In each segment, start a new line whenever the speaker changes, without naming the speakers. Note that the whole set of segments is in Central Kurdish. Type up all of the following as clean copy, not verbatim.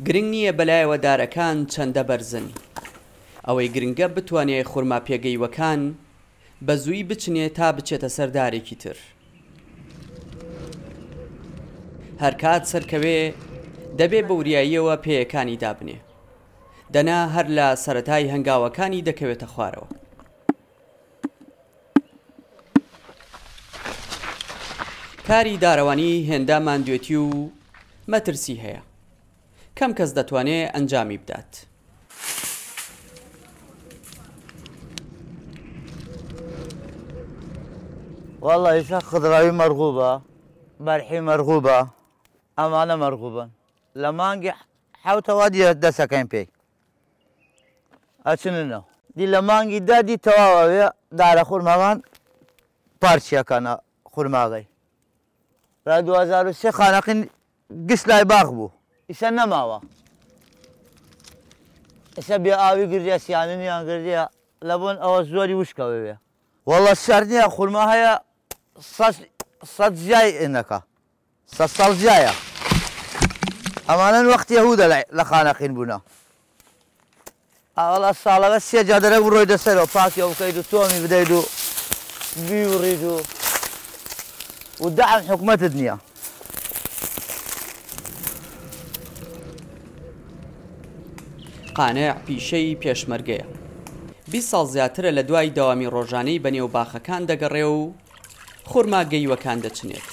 گرنگ نییە بەلایەوە دارەکان چەندە بەرزن. ئەوەی گرنگە بتوانێت خورما پێگەیوەکان بە زووی بچنێت تا بچێتە سەر دارێکی تر. هەر کات سەرکەوێ دەبێ بە وریاییەوە پێیەکانی دابنێ. دەنا هەر لە سەرەتای هەنگاوەکانی دەکەوێتە خوارەوە. کاری دارەوانی هێندە ماندوێتی و مەترسی هەیە. کەم کەس دەتوانێت ئەنجامی بدات.
والله ئێستا خضراوی مەرغوبە، بەرحی مەرغوبە، ئەمانە مەرغوبن. لە مانگی حەوتەوە دیە دەسەکەین پێی ئەچننەوە. دی لە مانگی دادی تەواوەوێ دارە خورماوان پارچیەکانە خورماغی. را 2003 خانەقین گشت لای باغ بوو. ئیسە نەماوە. ئێستا بێ ئاوی گردیە سیاننیان گردیە لە بۆن ئەوە زۆری وشکەوە بێ. والله شەر نییە خورما هەیە سەد زیای ئێنەکە. سەد ساڵ زیایە. ئەمانە وەختی هەوودە لە خانەقین بوونە. ئەوڵە ساڵەکە سێ جادەرە بڕۆی دەسەرەوە پاکیەوە بکەیت و تۆمی بدەیت و بیوڕیت و دەعم حکومەتت نییە.
قانع پیشەی پێشمەرگەیە. 20 ساڵ زیاترە لە دوای داوامی ڕۆژانەی بەنێو باخەکان دەگەڕێ و خورما گەیوەکان دەچنێت.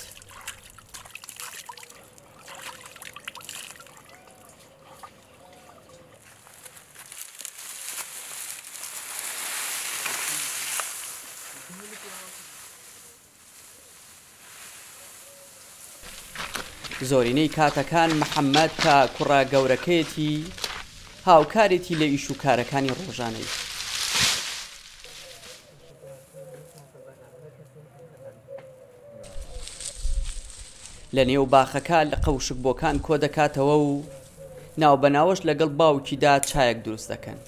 زۆرینەی کاتەکان محەممەد کە کوڕە گەورەکەیەتی هاوکارێتی لە ئیش و کارەکانی ڕۆژانەی. لە نێو باخەکە لە قەوشک بۆکان کۆ دەکاتەوە و ناوبەناوەش لەگەڵ باوکیدا چایەک دروست دەکەن.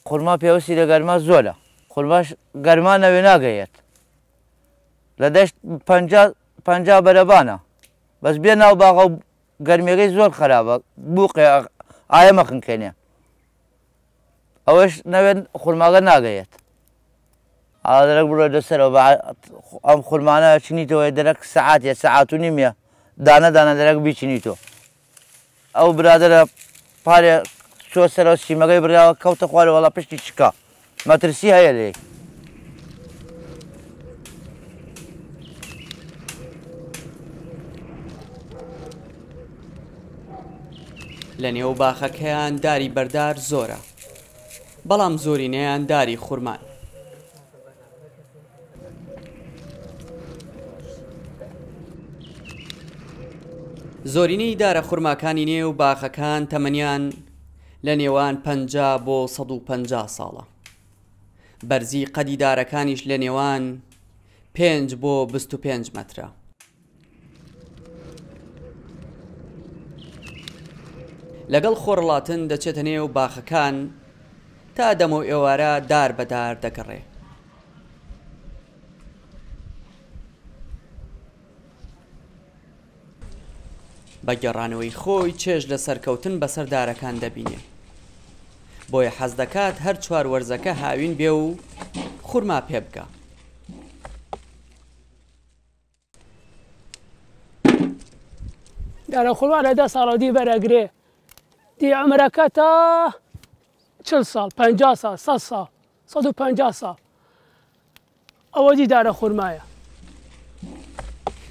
خورما پێوەستی لە گەرما زۆرە. خورماش گەرما نەوێ ناگەیەت. لە دەشت 50 بەرەبانە. بەس بێ ناو باغە و گەرمێگەی زۆر خراپە. بووقێ ئایە مەخنکێنێ. ئەوەش نەوێت خورماگە ناگەیەت. ئا دەرەک بڕۆی دەسەرەوە ئەم خورمانە چنیتەوە دەرەک سەعاتێ سەعات و نیمە دانە دانە دەرەک بیچنیتەوە. ئەو برادەرە پارێ چۆ سەرەوە سیمەکەی بڕاوە کەوتە خوارەوە وەڵا پشتی چکە. مەترسی هەیە لێ.
لە نێو باخەکەیان داری بەردار زۆرە، بەڵام زۆرینەیان داری خورمان. زۆرینەی دارە خورماکانی نێو باخەکان تەمەنیان لە نێوان 50 بۆ 150 ساڵە. بەرزی قەدی دارەکانیش لە نێوان 5 بۆ 25 مەترە. لەگەڵ خۆڕڵاتن دەچێتە نێو باخەکان تا دەمە ئێوارە دار بەدار دەگەڕێ. بە گەڕانەوەی خۆی چێژ لە سەرکەوتن بەسەر دارەکان دەبینێ. بۆیە حەز دەکات هەر چوار وەرزەکە هاوین بێ و خورما پێ بکە.
دارە خورما لە 10 ساڵە دی بەرەگرێ. دی عمرەکە تا 40 ساڵ 50 ساڵ 100 ساڵ 150 ساڵ ئەوە دی دارە خورمایە.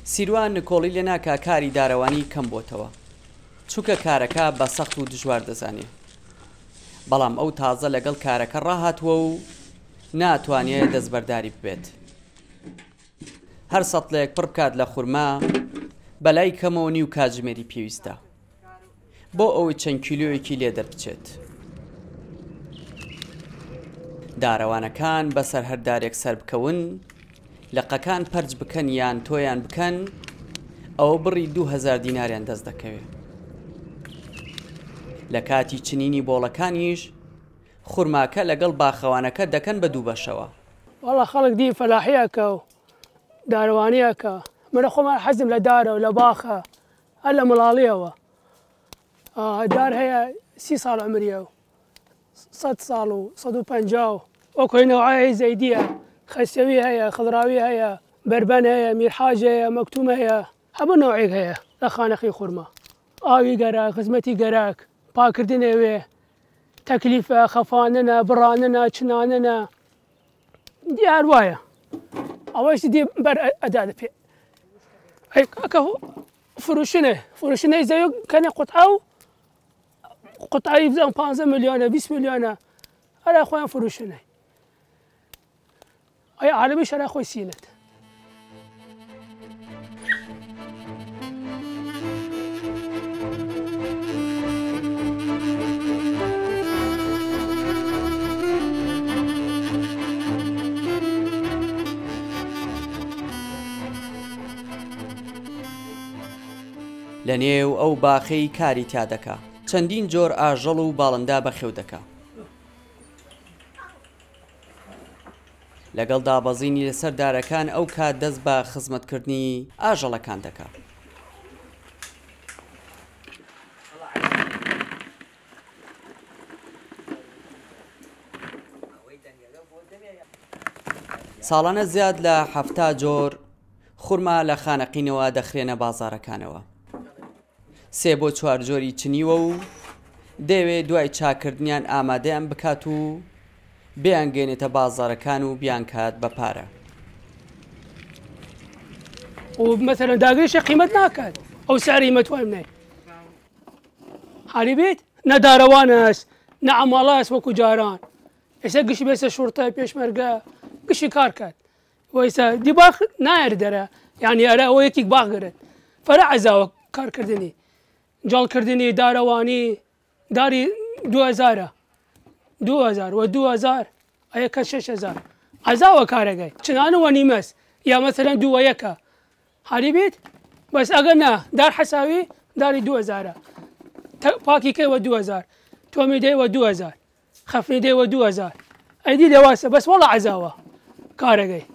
سیروان نکۆڵی لێ ناکا کاری دارەوانی کەم بۆتەوە، چونکە کارەکە بە سەخت و دژوار دەزانێ. بەڵام ئەو تازە لەگەڵ کارەکە ڕاهاتووە و ناتوانێت دەستبەرداری ببێت. هەر سەتڵێک پڕ بکات لە خورما بەلای کەمەوە نیو کاتژمێری پێویستە بۆ ئەوەی چەند کیلۆیەکی لێ دەربچێت. دارەوانەکان بەسەر هەردارێک سەر بکەون، لەقەکان پەرج بکەن یان تۆیان بکەن، ئەوە بڕی 2000 دیناریان دەست دەکەوێت. لە کاتی چنینی بۆڵەکانیش خورماکە لەگەڵ باخەوانەکە دەکەن بە دوو بەشەوە.
والله خلق دي فلاحيك داروانيك من خۆمان حەزم لە دارە و لە باخە هەر لە مڵاڵیەوە دار هەیە 30 ساڵ عمریە و 100 ساڵ و 150 وەکوی نەوعای زەیدیە خەسەوی هەیە خضراوی هەیە بەربەن هەیە میرحاج هەیە مەکتوم هەیە هەموو نەوعێک هەیە لە خانەقی خورما ئاوی گەرەک خزمەتی گەرەک پاکردنێ وێ تەکلیفە خەفاننە بڕاننە چناننە دیار وایە ئەوەشی دی بەر ئەدا دەپێ فروشنەی زەوی کەنێ قوتعی بزان 15 ملیۆنە 20 ملیۆنە هەرا خۆیان فروشنەی ئەی عالەمی شەرا خۆی سینەت
لە نێو ئەو باخەی کاری تیا دەکا چەندین جۆر ئاژەڵ و باڵندا بەخێو دەکا لەگەڵ دابەزینی لەسەر دارەکان ئەو کات دەست بە خزمەتکردنی ئاژەڵەکان دەکا ساڵانە زیاد لە 70 جۆر خورما لە خانەقینەوە دەخرێنە بازارەکانەوە 3 بۆ 4 جۆری چنیوە و دەوێت دوای چاکردنیان ئامادەیان بکات و بیانگەێنێتە بازارەکان و بیانکات بە پارە
و مەسەرەن داگریشە قیمەت ناکات ئەو ساری مەتوانم نێ حالی بێت نەدارەوانەس نە ئەماڵاس وەکو جاران ئێستا گشتی بێسە شورتە پێشمەرگە گشتی کار کات وەیسا دی باخ نایەر دەرە یعنی ئەرە ئەوە یەکێک باخگرێت فەرە عەزاوە کارکردنی جاڵکردنی دارەوانی داری 2000 و 2000 ئەیە کە 6000 عەزاوە کارەکەی چنانەوە نیمەس یا مەسەرەن دووە یەکە حالی بێت بەس ئەگەر نا دار حەساوی داری 2000 پاکی کەیوە 2000 تۆمی دەیوە 2000 خەفنی دەیوە 2000 ئەیدی لێواسە بەس وەڵە عەزاوە کارەکەی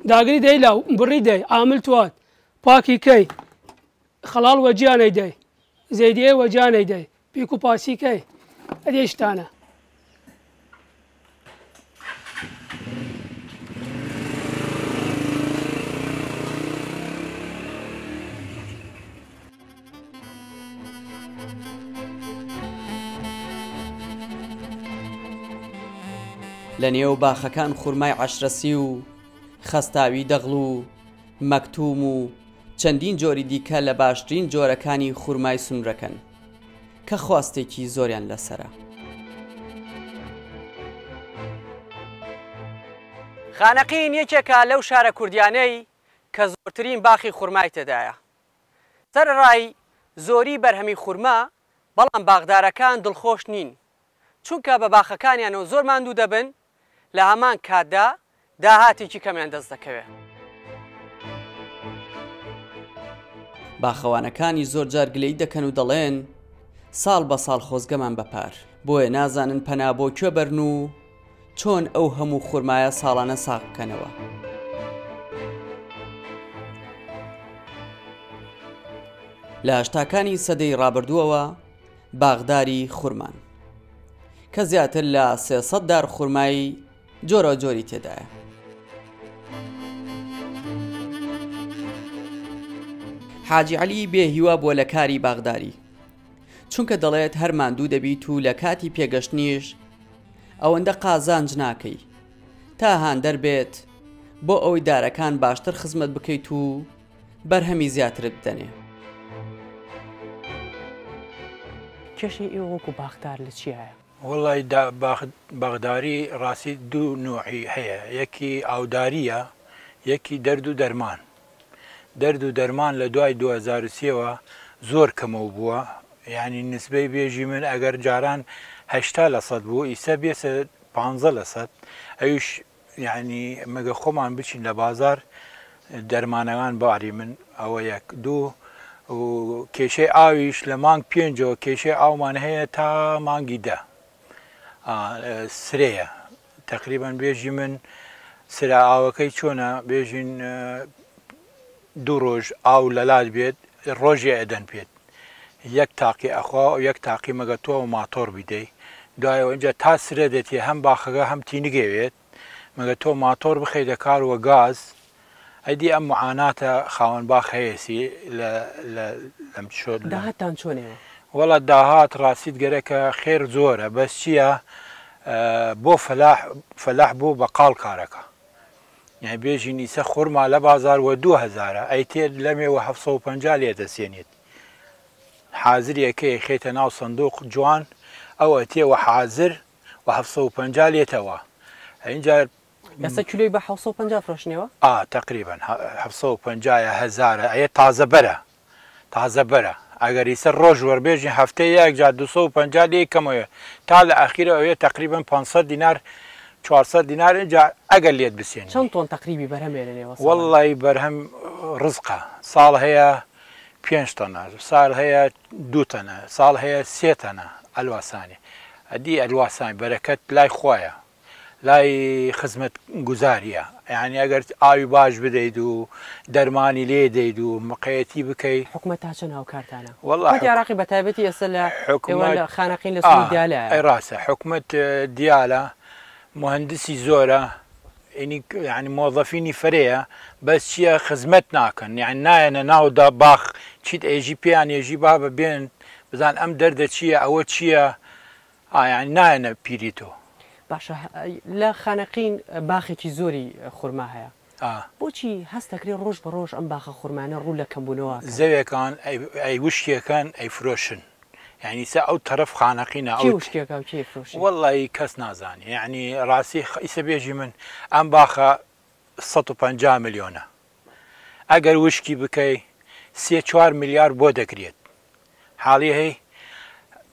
داگری دەی لاو بڕی دەی عامل توات پاکی کەی خەڵاڵ وەجیانەی دەی زەیدیە وەجیانەی دەی پیک و پاسی کەی ئەدێ شتانە
لە نێو باخەکان خورمای عەشرەسی و خەستاوی دەغڵ و مەکتوم و چەندین جۆری دیکە لە باشترین جۆرەکانی خورمای سنوورەکەن کە خواستێکی زۆریان لەسرە خانەقین یەکێکە لەو شارە کوردیانەی کە زۆرترین باخی خورمای تێدایە سەرڕای زۆری بەرهەمی خورما بەڵام باغدارەکان دڵخۆش نین چونکە بە باخەکانیانەوە زۆر ماندوو دەبن لە هەمان کاتدا داهاتێکی کەمیان دەست دەکەوێت باخەوانەکانی زۆر جار گلەی دەکەن و دەڵێن ساڵ بە ساڵ خۆزگەمان بەپار بۆیە نازانن پەنا بۆ کوێ بەرن و چۆن ئەو هەموو خورمایە ساڵانە ساغ بکەنەوە لە هەشتاکانی سەدەی ڕابردووەوە باغداری خورمان کە زیاتر لە 300 دار خورمایی جۆرە جۆری تێدایە حاجی عەلی بێهیوا بۆ لە کاری باغداری چونکە دەڵێت هەر ماندوو دەبیت و لە کاتی پێگەشتنیش ئەوەندە قازانج ناکەی تا هاندەر بێت بۆ ئەوەی دارەکان باشتر خزمەت بکەیت و بەرهەمی زیاترت بدەنێ
کێشەی ئێوە وەکو باغدار لە چی هەیە؟
وڵی باغداری ڕاستی دوو نوعی هەیە یەکی ئاوداریە یەکی دەرد و دەرمان دەرد و دەرمان لە دوای 2023ەوە زۆر کەمەوە بووە یعنی نسبەی بێژی من ئەگەر جاران 80% بوو ئیسە بێسە 15% ئەوش یعنی مەگە خۆمان بچین لە بازار دەرمانەکان باری من ئەوە یەک دوو و کێشەی ئاویش لە مانگ 5 کێشەی ئاومان هەیە تا مانگی 10 سرەیە تقریبان بێژی من سرا ئاوەکەی چۆنە بێژین 2 ڕۆژ ئاو لەلات بێت ڕۆژێ ئەدەن پێت یەک تاقی ئەخوا و یەک تاقی مەگەتۆ و ماتۆر بیدەی دوایەوە اینجا تا سرە دێتی هەم باخەکە هەم تینگەوێت مەگە تۆ ماتۆر بخەیتە کار وە گاز ئەدی ئەم معاناتە خاوەن باخ هەیەسی لەم شۆ
داهاتان چۆنێەوە
وەڵات داهات ڕاستیت گەرەکە خێر زۆرە بەس چییە بۆ فەلاح بۆ بەقاڵ کارەکە یعنی بێژی نیسە خورما لە بازار وە 2000 ئەی تێ لەمێوە 750 لێ دەسێنێت حازریەکەی خێتە ناو سندوق جوان ئەوە تێوە حازر و 750 لێتەوە اینجا
ئێستا کیلۆی بە 750 فرۆشنەوە
تقریبا 750 ئەیە تازە بەرە ئەگەر ئیسەر ڕۆژ وەربێژی هەفتەی یەک جا 250 لێ کەمەوە تا لە ئەخیرە ئەوەیە تقریبا 500 دینار 400 دینار اینجا ئەگەر لێت بسێن
چەند تۆن تقریبی بەرهەمێنێەوە
وەڵی بەرهەم ڕزقە ساڵ هەیە 5 تەنە ساڵ هەیە 2 تەنە ساڵ هەیە 3 تەنە ئەلواسانی ئەدی ئەلواسانی بەرەکەت لای خۆیە لای خزمەت گوزاریە یعنی ئەگەر ئاوی باش بدەیت و دەرمانی لێ دەیت و مقەیەتی بکەیت
حکومەت تا چەند هاوکارتانە
وەڵی
عراقی بە تایبەتی ئێستا لە خانەقین لە سوی دیالە
ڕاستە حکومەت دیالە مهندسی زۆرە يعني موظفيني فريا بس شيء خدمت ناكن يعني ناينا ناودا باخ شيت ايجي بيان يجي بابا بين بزان ام درد شيء او شيء يعني ناينا بيريتو
باشا لا خانقين باخێکی زۆری خورما هەیە بۆچی هەستەکرێ ڕۆژ بە ڕۆژ ئەم باخە خورمانە ڕوو لە کەمبوونەوە
زەویەکان ئەی وشکیەکان ئەیفرۆشن يعني سا ئەو تەرەف خانەقینە وەڵی کەس نازانێ يعني ڕاستی ئیسە بێژی من ئەم باخە 150 ملیۆنە ئەگەر وشکی بکەی 3-4 میلیارد بۆ دەکرێت حاڵی هەی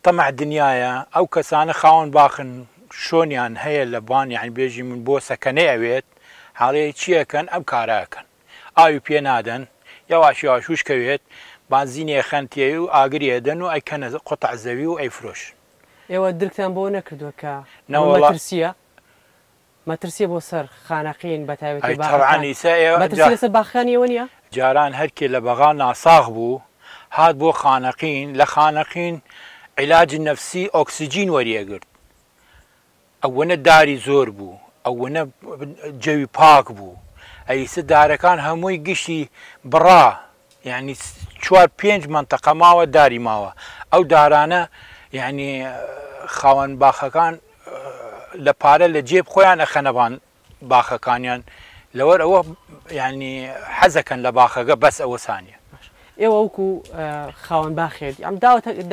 تەمەح دنیاە ئەو کەسانە خاوەن باخن شۆنیان هەیە لە بان یعنی بێژی من بۆ سەکەنەی ئەوێت حاڵەیە چیەکەن ئەم کاراکەن ئاوی پێ نادەن یاواش یاواش وشکەوێت بانزینێ خەنتیە و ئاگریە دەن و ئەیکەنە قوتع زەوی و ئەیفرۆش
ئێوە درکتان بۆ نەکردووە کە مەترسیە بۆ سەر خانەقین بە تایبەتی سەر باخەکانیەوە نییە
جاران هەرکێ لە بەغا ناساغ بوو هات بۆ خانەقین لە خانەقین عیلاجی نەفسی ئۆکسیجین وەریەگرت ئەوەنە داری زۆر بوو ئەوەنە جەوی پاک بوو ئەیسە دارەکان هەمووی گشتی بڕا يعني 4-5 منطقة ماوە داری ماوە ئەو دارانە يعني خاوەن باخەکان لە پارە لە جێب خۆیان ئەخەنەبان باخەکانیان لەوەر ئەوە يعني حەزەکەن لە باخەکە بەس ئەوە سانیە
ئێوە وەکو خاوەن باخێت ئەم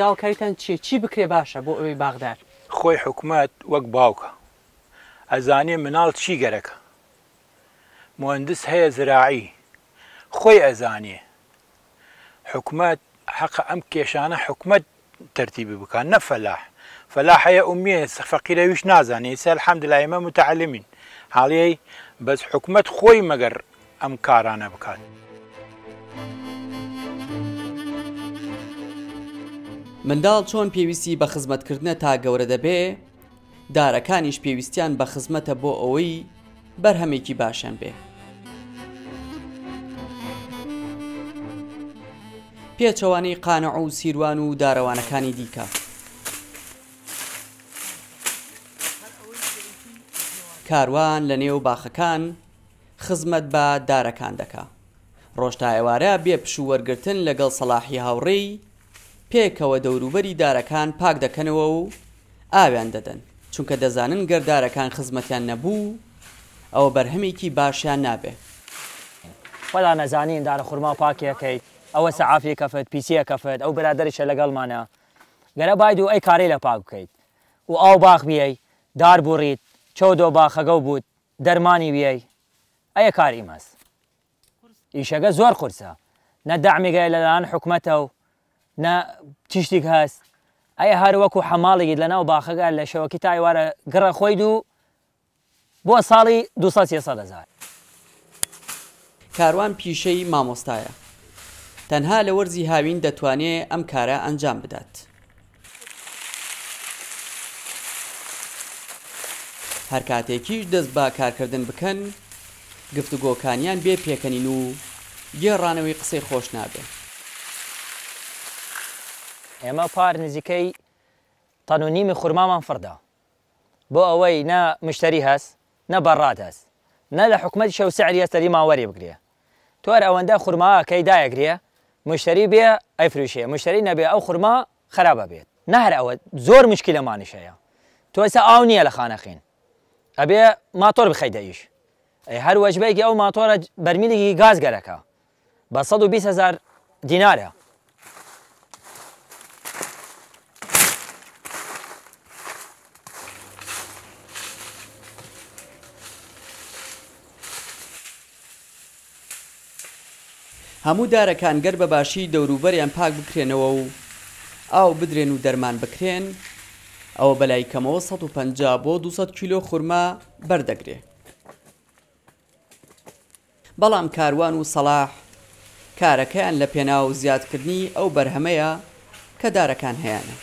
داواکاریتان چی بکرێ باشە بۆ ئەوەی باغدار
خۆی حکومەت وەک باوکە ئەزانێ مناڵ چی گەرەکە مهندس هەیە زراعی خۆی ئەزانێ حکومت حق ئەم کێشانە حکومت ترتیبی بکەن نە فەلاح هەیە ئومیە فەقیرەویش نازانێ ئێستا الحەمدولایە ئێمە متعەلمین حاڵەیە بەس حکومت خۆی مەگەر ئەم کارانە بکات
منداڵ چۆن پێویستی بە خزمەتکردنە تا گەورە دەبێ دارەکانیش پێویستیان بە خزمەتە بۆ ئەوەی بەرهەمێکی باشیان بێ پێچەوانەی قانع و سیروان و دارەوانەکانی دیکە کاروان لە نێو باخەکان خزمەت بە دارەکان دەکا ڕۆژتا ئێوارە بێ پش و وەرگرتن لەگەڵ سەلاحی هاوڕێی پێکەوە دەوروبەری دارەکان پاک دەکەنەوە و ئاویان دەدەن چونکە دەزانن گەردارەکان خزمەتیان نەبوو ئەوە بەرهەمێکی باشیان نابێ
وەلا نەزانین دارە خورما پاکیەکەیت ئەوە سەعافی کەفت پیسیە کەفت ئەو برادریشە لەگەڵمانە گەرە باید و ئەی کارەی لە پاک بکەیت و ئاو باخ بیەی دار بوڕیت چەودۆ باخەگە بووت دەرمانی بیەی ئەیە کاری مەس ئیشەکە زۆر قورسە نە دەعمیگەی لەلایەن حکومەتە و نە تیشتێک هەست ئەیە هەر وەکو حەماڵێکیت لەناو باخەکە لە شەوەکی تا ئێوارە گڕە خۆیت و بۆ ساڵی 200-300
کاروان پیشەی مامۆستایە تەنها لە وەرزی هاوین دەتوانێت ئەم کارە ئەنجام بدات هەر کاتێکیش دەست بە کارکردن بکەن گفتوگۆکانیان بێ پێکەنین و گێڕانەوەی قسەی خۆش نابێ.
ئێمە پار نزیکەی تەن و نیمی خورمامان فردا بۆ ئەوەی نە مشتری هەست نە بەڕات هەست نە لە حکومەتی شەو سعری هەستەری ماوەری بگرێ تۆر ئەوەندە خورماکەی دایەگرێ مشتری بێ ئەیفروشێ مشتری نەبێ ئەو خورما خراپە بێت نە هەر ئەوە زۆر مشکلەمانیش هەیە تۆ ئێستا ئاو نییە لە خانەخین ئەبێ ماتۆر بخەیت دەیش هەر وەجبەیەکی ئەو ماتۆرە بەرمیلێکی گاز گەرەکە بە 120,000 دینارە.
هەموو دارەکان گەر بە باشی دەوروبەریان پاک بکرێنەوە و ئاو بدرێن و دەرمان بکرێن ئەوە بەلای کەمەوە 150 بۆ 200 کیلۆ خورما بەردەگرێ. بەڵام کاروان و سەلاح کارەکەیان لە پێناو زیادکردنی ئەو بەرهەمەیە کە دارەکان هەیەە.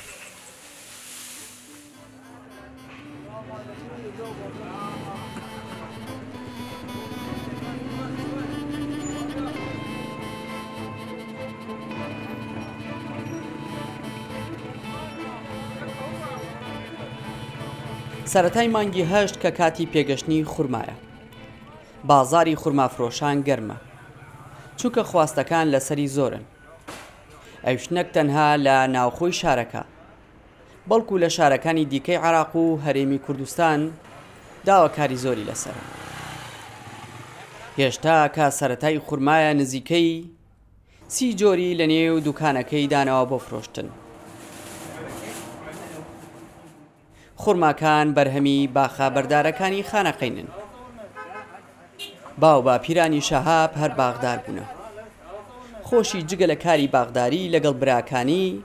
سەرەتای مانگی هەشت کە کاتی پێگەشتنی خورمایە. بازاری خورمافرۆشان گەرمە چونکە خواستەکان لەسەری زۆرن. ئەوش نەک تەنها لە ناوخۆی شارەکە بەڵکو لە شارەکانی دیکەی عێراق و هەرێمی کوردستان داواکاری زۆری لەسەرە. هێشتا کە سەرەتای خورمایە نزیکەی 30 جۆری لە نێو دوکانەکەی دانەوە بۆ فرۆشتن. خورماکان بەرهەمی باخە بەردارەکانی خانەقینن. باو باپیرانی شەهاب هەر باغدار بوونە. خۆشی جگە لە کاری باغداری لەگەڵ براکانی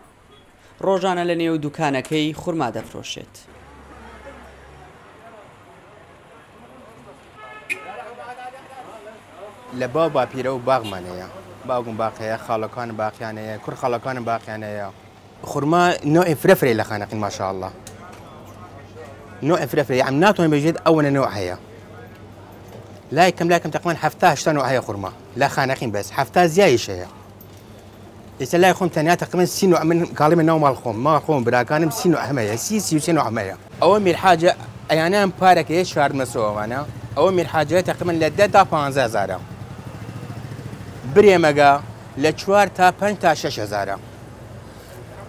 ڕۆژانە لە نێو دوکانەکەی خورما دەفرۆشێت.
لە باو باپیرە و باغمانەیە باوگم باقەیە خاڵەکان باقییانەیە کوڕ خاڵەکان باقییانەیە خورما نوعی فرەفرەی لە خانەقین ماشاءالله نوع فرفري عم ناتون بجد أول نوع هي لا يكم تقريبا حفتها شتا نوع هي خرمة لا خانقين بس حفتها زياي شيء إذا لا يخون تانية تقريبا 6 نوع من قالوا من نوع ما الخوم براكانم 6 نوع همية سي نوع همية أول من حاجة أنا مبارك إيش شهر مسوى أنا أول من حاجة تقريبا لددا 15,000 بريمجا لشوار تا 5 تا 6,000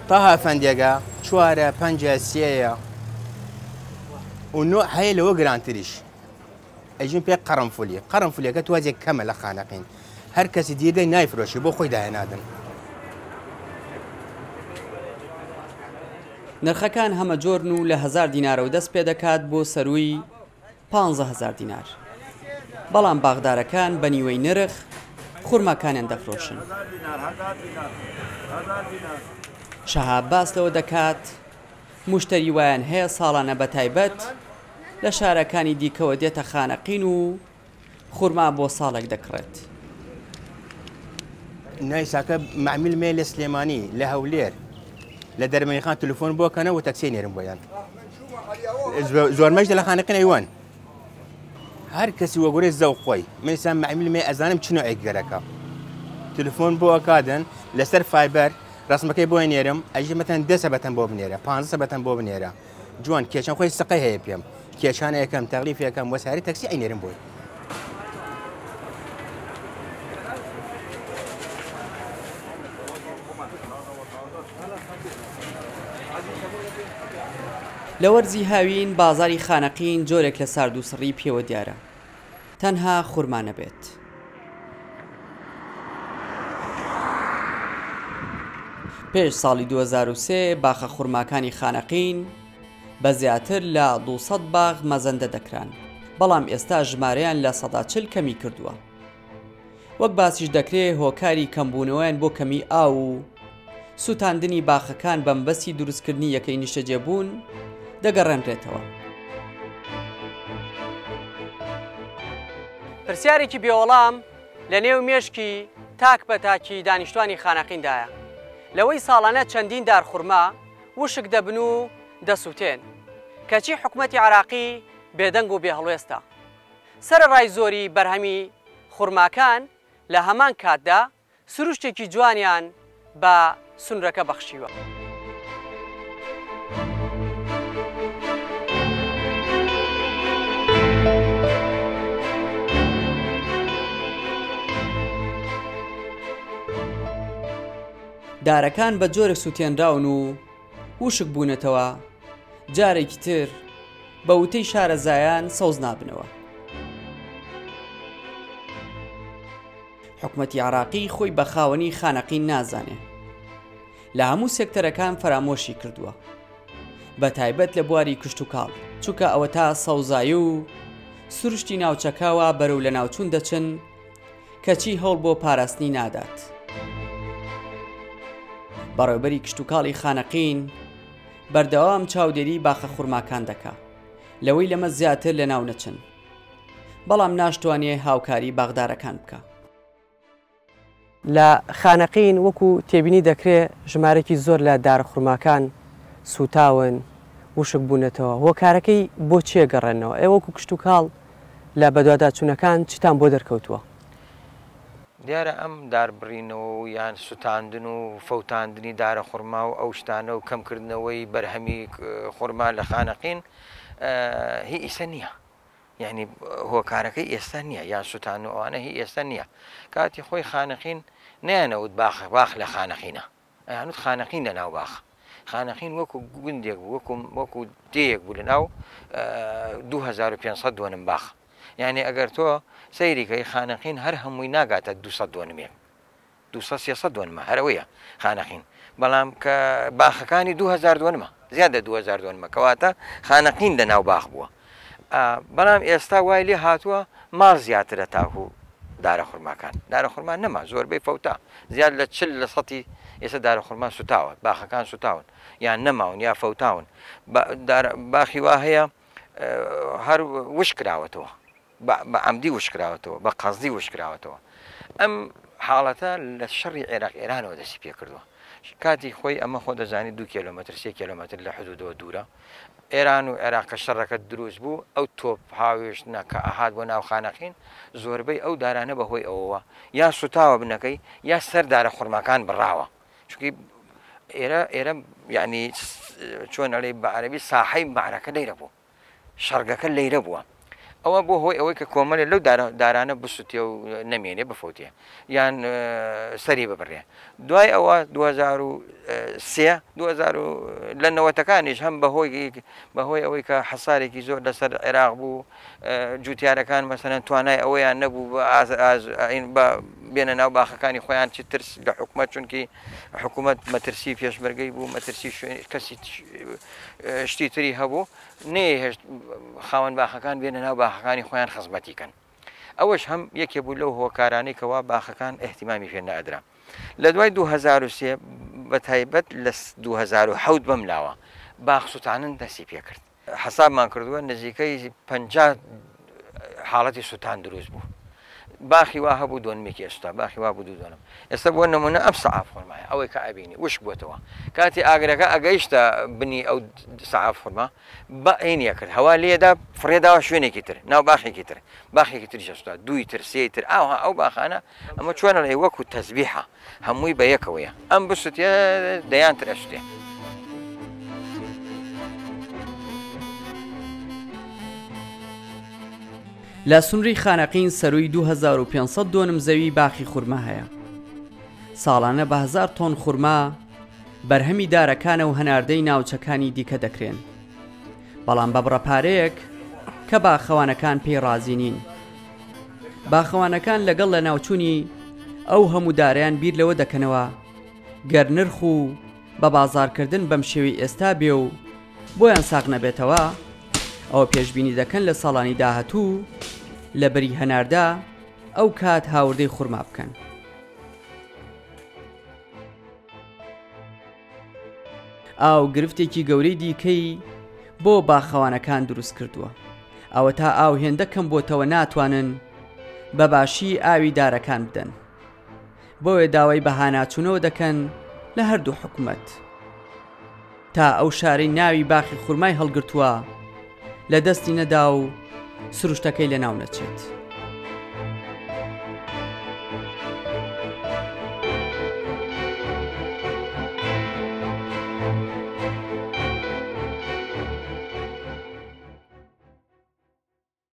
طه فندقة شوارة 5 سيا ونوع هاي لو جرانتريش اجين بي قرنفليه كتوازي كامل خانقين هر كسي ديدي نايفروشي بو خوي داهي نادن
نرخەکان هەمە جۆرن و لە 1000 دینارە و دەست پێ دەکات بۆ سەروی 15,000 دینار. بەڵام باغدارەکان بە نیوەی نرخ خورماکانیان دەفرۆشن. شەهاب باس لەوە دەکات مشتری وایان هەیە ساڵانە بە تایبەت لە شارەکانی دیکەوە دێتە خانەقین و خورما بۆ ساڵێک دەکڕێت.
نایساکە معمیل مێ لە سلێمانی لە هەولێر لە دەرمەنیخان تەلەفۆن بۆ کەنە و تەکسی نێرم بۆیان زۆر مەش لە خانەقین ئەیوان هەر کەسی وەگوڕێ زەو خۆی منسان معمیل مێ ئەزانم چ نوعێک گەرەکە تەلەفۆن بۆ ئەکادن لەسەر فایبەر ڕسمەکەی بۆی نێرم ئەژی مەتەن 10 سەبەتەن بۆ بنێرە 15 سەبەتەن بۆ بنێرە جوان کێشان خۆی سقەی هەیە پێم کێشانە یەکەم تەغلیف یەکەم وەساری تەکسی ئەینێرم بۆی
لە وەرزی هاوین بازاری خانەقین جۆرێک لە سارد و سڕی پێوە دیارە تەنها خورما نەبێت. پێش ساڵی 2003 باخە خورماکانی خانەقین بە زیاتر لە 200 باغ مەزەندە دەکران بەڵام ئێستا ژمارەیان لە 140 کەمی کردووە. وەک باسیش دەکرێت هۆکاری کەمبوونەوەیان بۆ کەمی ئاو و سوتاندنی باخەکان بەمبەستی دروستکردنی یەکەی نیشتەجێبوون دەگەڕێنرێتەوە.
پرسیارێکی بێوەڵام لە نێو مێشکی تاک بە تاکی دانیشتوانی خانەقیندایە لەوەی ساڵانە چەندین دارخورما وشک دەبن و دەسووتێن کەچی حکومەتی عێراقی بێدەنگ و بێهەڵوێستە سەرەڕای زۆری بەرهەمی خوڕماکان لە هەمان کاتدا سروشتێکی جوانیان بە سونرەکە بەخشیوە.
دارەکان بە جۆرە سووتێنراون و وشک بوونەتەوە، جارێکی تر بە وتەی شارەزایان سەوز نابنەوە. حکومەتی عراقی خۆی بە خاوەنی خانەقین نازانێ، لە هەموو سێکتەرەکان فەرامۆشی کردووە، بە تایبەت لە بواری کشت و کاڵ، چونکە ئەوە تا سەوزایی و سروشتی ناوچەکاوە بەرەو لە ناوچوون دەچن کەچی هەوڵ بۆ پاراستنی نادات. بەڕێوەبەری کشت و کاڵی خانەقین بەردەوام چاودێری باخە خوڕماکان دەکا لەوەی لەمە زیاتر لە ناو نەچن، بەڵام ناشتوانێ هاوکاری باغدارەکان بکە.
لە خانەقین وەکو تێبینی دەکرێت ژمارەی زۆر لە دارەخورماکان سوتاون وشک بوونەتەوە. هۆکارەکەی بۆ چێگەڕێنەوە؟ ئێوە وەکو کشت و کاڵ لە بەدواداچوونەکان چتان بۆ دەرکەوتووە؟
دیارە ئەم داربڕینەوە و یان سوتاندن و فەوتاندنی دارە خوڕما و ئەو شتانە و کەمکردنەوەی بەرهەمی خوڕما لە خانەقین هی ئێستا نییە، یعنی هۆکارەکەی ئێستا نییە، یان سوتان و ئەوانە هی ئێستا نییە. کاتی خۆی خانەقین نیانەوت باخ لە خانەقینە، ئەیانوت خانەقین لە ناو باخ. خانەقین وەکو گوندێک وەکو دەیەک بوو لە ناو 2500 دووەنم باخ. یعنی ئەگەر تۆ سەیریکەی خانەقین هەر هەمووی ناگاتە 200 دووەنمێک، 200 دووەنمە هەرەوەیە خانەقین، بەڵام کە باخەکانی 2000 دووەنمە، زیادە 2000 دووەنمە، کەواتە خانەقین لە ناو باخ بووە. بەڵام ئێستا وای لێ هاتووە ماڵ زیاترە تاکو دارە خوڕماکان. دارە خوڕمان نەما، زۆربەی فەوتا، زیاد لە 40% ئێستا دارە خوڕمان سوتاوە، باخەکان سوتاون یان نەماون یا فەوتاون. باخی وا هەیە هەر وشکراوەتەوە، بە عەمدی وشکراوەتەوە، بە قەزدی وشکراوەتەوە. ئەم حاڵەتە لە شەڕی عێراق ئێرانەوە دەستی پێ کردووە. کاتی خۆی ئەمە خۆ دەزانی 2 کیلۆمەتر 3 کیلۆمەتر لە حدودەوە دوورە. ئێران و عێراق شەڕەکە دروست بوو، ئەو تۆپ هاوێشتنە کە ئاهات بۆ ناو خانەقین زۆربەی ئەو دارانە بەهۆی ئەوەوە یا سوتاوە بنەکەی یا سەر دارە خوڕماکان بڕاوە. چونکی ئێرە یعنی چۆن ئەڵێ بە عەرەبی ساحەی معرەکە لەیرە بوو، شەڕگەکە لەیرە بووە. ئەوە بۆ هۆی ئەوەی کە کۆمەڵێ لەو دارانە بسووتێ و نەمێنێ بفەوتێ یان سەری ببڕێ. دوای ئەوە 2003 لە نەوەتەکانیش هەم بەهۆی ئەوەی کە حەسارێکی زۆر لەسەر عێراق بوو، جوتیارەکان مەسەلەن توانای ئەوەیان نەبوو بە بێنە ناو باخەکانی خۆیان چ ترس لە حکومەت، چونکی حکوومەت مەترسی پێشمەرگەی بوو، مەترسی کەسی شتی تری هەبوو، نێهێشت خاوەن باخەکان بێنە ناو باخەکانی خۆیان خزمەتیکەن. ئەوەش هەم یەکێ بوو لەو هۆکارانەی کەوا باخەکان احتیمامی پێ نەئەدرا. لە دوای 2003 بە تایبەت لە 2007 بەملاوە باخ سوتانن دەستی پێ کرد. حەسابمان کردووە نزیکەی 50 حاڵەتی سوتان دروست بوو. باخی وا هەبوو دووەنمێکی ئێستا، باخی وا بوو دووەنم. ئێستا بۆ نمونە ئەم سەعاف خوڕمایە، ئەوەی کە ئەبینی وشک بووەتەوە. کاتی ئاگرەکە ئەگەیشتە بنی ئەو سەعاف خوڕما بە عینیە کرد، هەوا لێدا فڕێداوە شوێنێکی تر، ناو باخێکی تر، باخێکی تریش ئەستا، 2 تر 3 تر، ئەو باخانە ئەمە چۆنە لێ وەکو تەسبیحە، هەمووی بە یەکەوەیە. ئەم بسووتێ دەیان تر ئەسووتێ.
لە سونری خانەقین سەروی 2500 دووەنم زەوی باخی خوڕما هەیە. ساڵانە بە 1000 تۆن خوڕما بەرهەمی دارەکانە و هەناردەی ناوچەکانی دیکە دەکرێن، بەڵام بە بڕەپارەیەک کە باخەوانەکان پێی رازی نین. باخەوانەکان لەگەڵ لە ناوچوونی ئەو هەموو دارەیان بیر لەوە دەکەنەوە گەر نرخ و بە بازارکردن بەم شێوەی ئێستا بێ و بۆیان ساغ نەبێتەوە، ئەوە پێشبینی دەکەن لە ساڵانی داهاتوو لە بەری هەناردا ئەو کات هاوردەی خوڕما بکەن. ئاو گرفتێکی گەورەی دیکەی بۆ باخەوانەکان دروست کردووە، ئەوە تا ئاو هێندە کەم بۆتەوە ناتوانن بە باشی ئاوی دارەکان بدەن، بۆیە داوای بەهاناچوونەوە دەکەن لە هەردوو حکوومەت تا ئەو شارەی ناوی باخی خوڕمای هەڵگرتووە لە دەستی نەدا و سروشتەکەی لە ناو نەچێت.